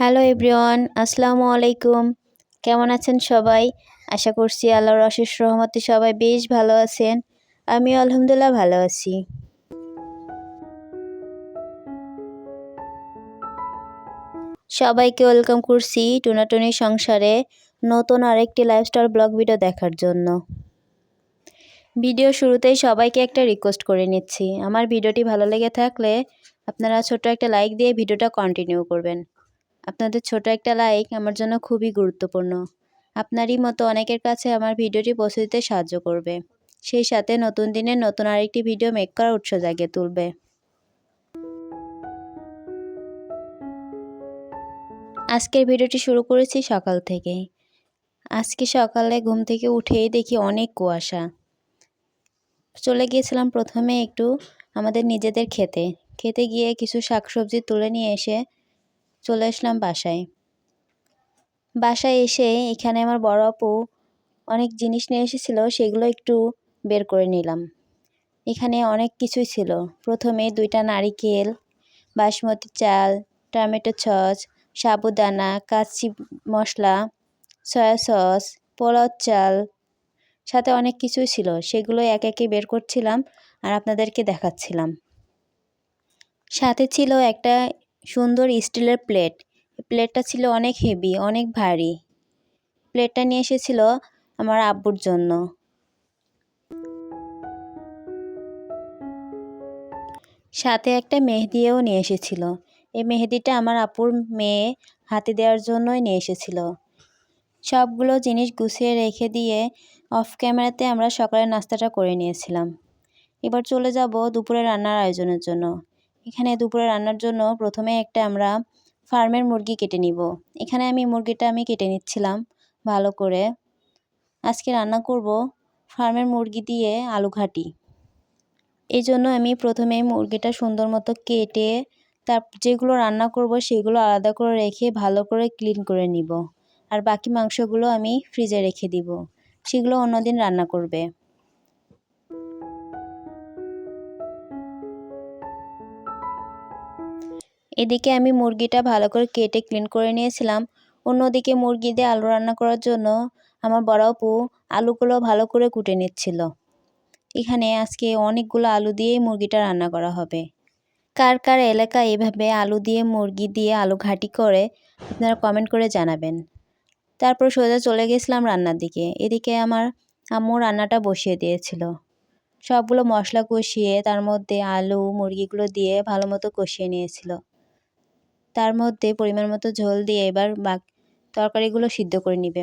Hello everyone, আসসালামু আলাইকুম। কেমন আছেন সবাই? আশা করছি আল্লাহর অশেষ রহমতে সবাই বেশ ভালো আছেন। আমিও আলহামদুলিল্লাহ ভালো আছি। সবাইকে ওয়েলকাম করছি টুনাটুনি সংসারে নতুন আরেকটি লাইফস্টাইল ব্লগ ভিডিও দেখার জন্য। ভিডিও শুরুতেই সবাইকে একটা রিকোয়েস্ট করে নিচ্ছি, আমার ভিডিওটি ভালো লেগে থাকলে আপনারা ছোট একটা লাইক দিয়ে ভিডিওটা কন্টিনিউ করবেন। আপনাদের ছোট একটা লাইক আমার জন্য খুবই গুরুত্বপূর্ণ। আপনারই মতো অনেকের কাছে আমার ভিডিওটি পৌঁছে দিতে সাহায্য করবে, সেই সাথে নতুন দিনের নতুন আরেকটি ভিডিও মেক করার উৎসাহ জাগিয়ে তুলবে। আজকের ভিডিওটি শুরু করেছি সকাল থেকে। আজকে সকালে ঘুম থেকে উঠেই দেখি অনেক কুয়াশা। চলে গিয়েছিলাম প্রথমে একটু আমাদের নিজেদের খেতে গিয়ে কিছু শাকসবজি তুলে নিয়ে এসে চলে আসলাম বাসায় এসে এখানে আমার বড় আপু অনেক জিনিস নিয়ে এসেছিল, সেগুলো একটু বের করে নিলাম। এখানে অনেক কিছুই ছিল। প্রথমে 2টা নারিকেল, বাসমতি চাল, টমেটো সস, সাবুদানা, কাচ্চি মশলা, সয়া সস, পোলাও চাল, সাথে অনেক কিছুই ছিল। সেগুলো এক একে বের করছিলাম আর আপনাদেরকে দেখাচ্ছিলাম। সাথে ছিল একটা সুন্দর স্টিলের প্লেট। প্লেটটা ছিল অনেক হেভি, অনেক ভারী। প্লেটটা নিয়ে এসেছিল আমার আব্বুর জন্য। সাথে একটা মেহেদিও নিয়ে এসেছিল। এই মেহেদিটা আমার আপুর মেয়ে হাতে দেওয়ার জন্যই নিয়ে এসেছিল। সবগুলো জিনিস গুছিয়ে রেখে দিয়ে অফ ক্যামেরাতে আমরা সকালের নাস্তাটা করে নিয়েছিলাম। এবার চলে যাব দুপুরে রান্নার আয়োজনের জন্য। এখানে দুপুরে রান্নার জন্য প্রথমে একটা আমরা ফার্মের মুরগি কেটে নিব। এখানে মুরগিটা কেটে নিচ্ছিলাম ভালো করে। আজকে রান্না করব ফার্মের মুরগি দিয়ে আলু ঘাটি। এই জন্য আমি প্রথমে মুরগিটা সুন্দর মতো কেটে যেগুলো রান্না করব সেগুলো আলাদা করে রেখে ভালো করে ক্লিন করে নিব। আর বাকি মাংসগুলো আমি ফ্রিজে রেখে দিব, সেগুলো অন্যদিন রান্না করবে। এদিকে আমি মুরগিটা ভালো করে কেটে ক্লিন করে নিয়েছিলাম। অন্যদিকে মুরগি দিয়ে আলু রান্না করার জন্য আমার বড় আপু আলুগুলো ভালো করে কুটে নিচ্ছিল। এখানে আজকে অনেকগুলো আলু দিয়েই মুরগিটা রান্না করা হবে। কার কার এলাকায় এভাবে আলু দিয়ে মুরগি দিয়ে আলু ঘাটি করে আপনারা কমেন্ট করে জানাবেন। তারপর সোজা চলে গেছিলাম রান্নার দিকে। এদিকে আমার আম্মু রান্নাটা বসিয়ে দিয়েছিল। সবগুলো মশলা কষিয়ে তার মধ্যে আলু মুরগিগুলো দিয়ে ভালো মতো কষিয়ে নিয়েছিল। তার মধ্যে পরিমাণ মতো ঝোল দিয়ে এবার তরকারিগুলো সিদ্ধ করে নিবে।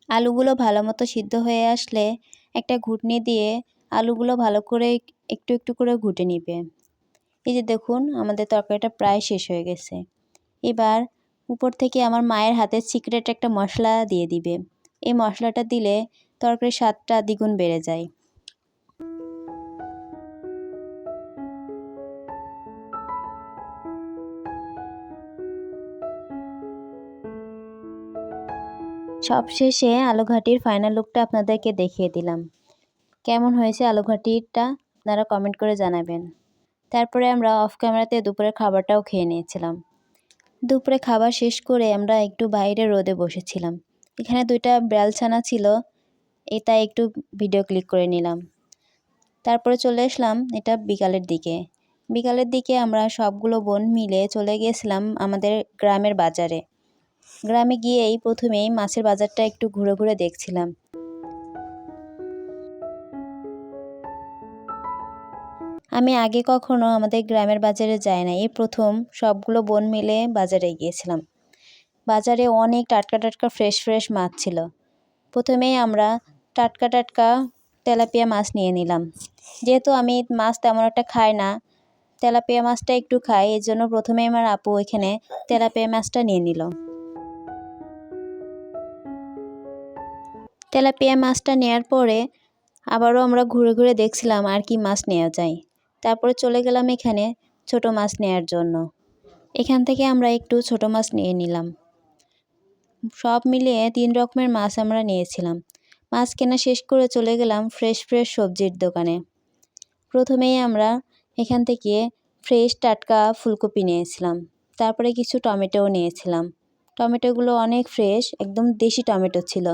আলুগুলো ভালো মতো সিদ্ধ হয়ে আসলে একটা ঘুটনি দিয়ে আলুগুলো ভালো করে একটু একটু করে ঘুটে নিবে। এই যে দেখুন আমাদের তরকারিটা প্রায় শেষ হয়ে গেছে। এবার উপর থেকে আমার মায়ের হাতের সিক্রেট একটা মশলা দিয়ে দিবে। এই মশলাটা দিলে তরকারির স্বাদটা দ্বিগুণ বেড়ে যায়। সবশেষে আলু ঘাটির ফাইনাল লুকটা আপনাদেরকে দেখিয়ে দিলাম। কেমন হয়েছে আলু ঘাটিটা আপনারা কমেন্ট করে জানাবেন। তারপরে আমরা অফ ক্যামেরাতে দুপুরের খাবারটাও খেয়ে নিয়েছিলাম। দুপুরে খাবার শেষ করে আমরা একটু বাইরে রোদে বসেছিলাম। এখানে 2টা বিড়াল ছানা ছিল, এটা একটু ভিডিও ক্লিক করে নিলাম। তারপরে চলে আসলাম এটা বিকালের দিকে আমরা সবগুলো বোন মিলে চলে গিয়েছিলাম আমাদের গ্রামের বাজারে। গ্রামে গিয়েই প্রথমেই মাছের বাজারটা একটু ঘুরে ঘুরে দেখছিলাম। আমি আগে কখনো আমাদের গ্রামের বাজারে যাই না, এই প্রথম সবগুলো বোন মিলে বাজারে গিয়েছিলাম। বাজারে অনেক টাটকা টাটকা ফ্রেশ ফ্রেশ মাছ ছিল। প্রথমেই আমরা টাটকা টাটকা তেলাপিয়া মাছ নিয়ে নিলাম। যেহেতু আমি মাছ তেমন একটা খাই না, তেলাপিয়া মাছটা একটু খাই, এর জন্য প্রথমেই আমার আপু এখানে তেলাপিয়া মাছটা নিয়ে নিল। তেলাপিয়া মাছটা নেওয়ার পরে আবারও আমরা ঘুরে ঘুরে দেখছিলাম আর কি মাছ নেওয়া যায়। তারপরে চলে গেলাম এখানে ছোট মাছ নেওয়ার জন্য। এখান থেকে আমরা একটু ছোট মাছ নিয়ে নিলাম। সব মিলিয়ে 3 রকমের মাছ আমরা নিয়েছিলাম। মাছ কেনা শেষ করে চলে গেলাম ফ্রেশ ফ্রেশ সবজির দোকানে। প্রথমেই আমরা এখান থেকে ফ্রেশ টাটকা ফুলকপি নিয়েছিলাম। তারপরে কিছু টমেটোও নিয়েছিলাম। টমেটোগুলো অনেক ফ্রেশ, একদম দেশি টমেটো ছিল।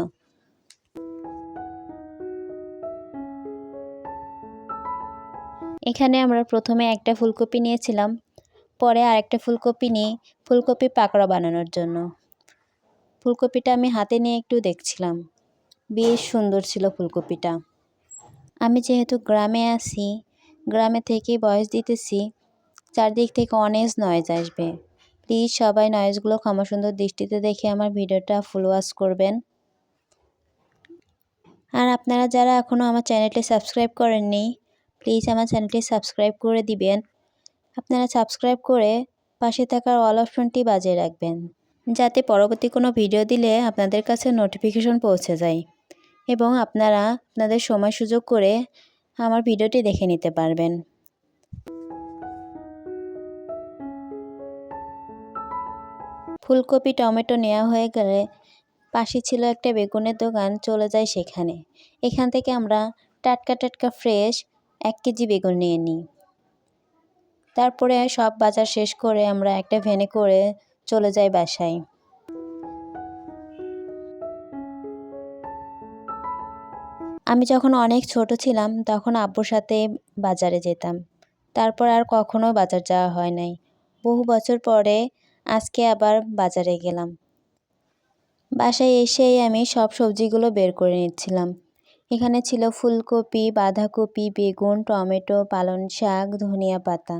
এখানে আমরা প্রথমে একটা ফুলকপি নিয়েছিলাম, পরে আরেকটা ফুলকপি নিয়ে ফুলকপি পাকোড়া বানানোর জন্য। ফুলকপিটা আমি হাতে নিয়ে একটু দেখছিলাম, বেশ সুন্দর ছিল ফুলকপিটা। আমি যেহেতু গ্রামে আছি, গ্রামে থেকেই ভয়েস দিতেছি, চারদিক থেকে অনেক নয়েজ আসবে। প্লিজ সবাই নয়েজগুলো ক্ষমাসুন্দর দৃষ্টিতে দেখে আমার ভিডিওটা ফুল ওয়াচ করবেন। আর আপনারা যারা এখনও আমার চ্যানেলটি সাবস্ক্রাইব করেননি, প্লিজ আমার চ্যানেলটি সাবস্ক্রাইব করে দিবেন। আপনারা সাবস্ক্রাইব করে পাশে থাকার অল অপশনটি বাজিয়ে রাখবেন, যাতে পরবর্তী কোনো ভিডিও দিলে আপনাদের কাছে নোটিফিকেশন পৌঁছে যায় এবং আপনারা আপনাদের সময় সুযোগ করে আমার ভিডিওটি দেখে নিতে পারবেন। ফুলকপি টমেটো নেওয়া হয়ে গেলে পাশে ছিল একটা বেগুনের দোকান, চলে যায় সেখানে। এখান থেকে আমরা টাটকা টাটকা ফ্রেশ 1 কেজি বেগুন নিয়ে নিই। তারপরে সব বাজার শেষ করে আমরা একটা ভ্যানে করে চলে যাই বাসায়। আমি যখন অনেক ছোট ছিলাম তখন আব্বুর সাথে বাজারে যেতাম, তারপর আর কখনো বাজার যাওয়া হয় নাই। বহু বছর পরে আজকে আবার বাজারে গেলাম। বাসায় এসেই আমি সব সবজিগুলো বের করে নিচ্ছিলাম। এখানে ছিল ফুলকপি, বাঁধাকপি, বেগুন, টমেটো, পালং শাক, ধনিয়া পাতা।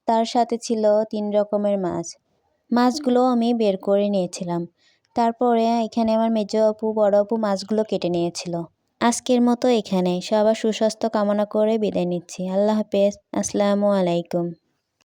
তার সাথে ছিল 3 রকমের মাছ। মাছগুলো আমি বের করে নিয়েছিলাম। তারপরে এখানে আমার মেজো আপু, বড় আপু মাছগুলো কেটে নিয়েছিল। আজকের মতো এখানেই। সবার সুস্বাস্থ্য কামনা করে বিদায় নিচ্ছি। আল্লাহ হাফেজ। আসসালামু আলাইকুম।